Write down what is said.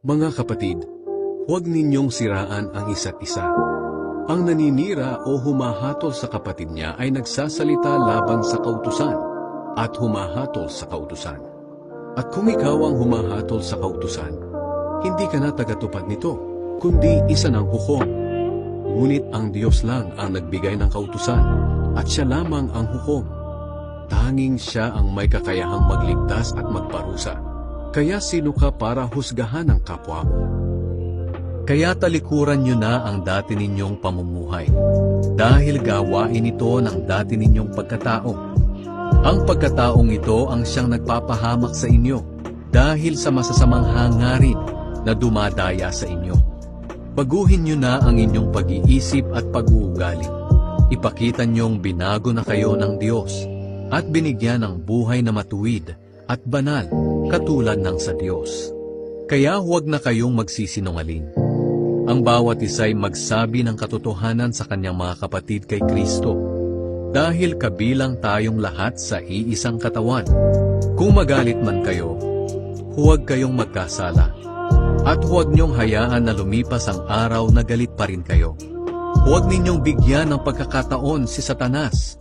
Mga kapatid, huwag ninyong siraan ang isa't isa. Ang naninira o humahatol sa kapatid niya ay nagsasalita laban sa kautusan at humahatol sa kautusan. At kung ikaw ang humahatol sa kautusan, hindi ka na tagatupad nito, kundi isa ng hukom. Ngunit ang Diyos lang ang nagbigay ng kautusan at siya lamang ang hukom. Tanging siya ang may kakayahang magligtas at magparusa. Kaya sino ka para husgahan ang kapwa mo? Kaya talikuran nyo na ang dati ninyong pamumuhay, dahil gawain ito ng dati ninyong pagkatao. Ang pagkataong ito ang siyang nagpapahamak sa inyo, dahil sa masasamang hangarin na dumadaya sa inyo. Baguhin nyo na ang inyong pag-iisip at pag-uugali. Ipakita nyong binago na kayo ng Diyos, at binigyan ng buhay na matuwid at banal, katulad ng sa Diyos. Kaya huwag na kayong magsisinungaling. Ang bawat isa'y magsabi ng katotohanan sa kanyang mga kapatid kay Kristo, dahil kabilang tayong lahat sa iisang katawan. Kung magalit man kayo, huwag kayong magkasala, at huwag niyong hayaan na lumipas ang araw na galit pa rin kayo. Huwag ninyong bigyan ng pagkakataon si Satanas,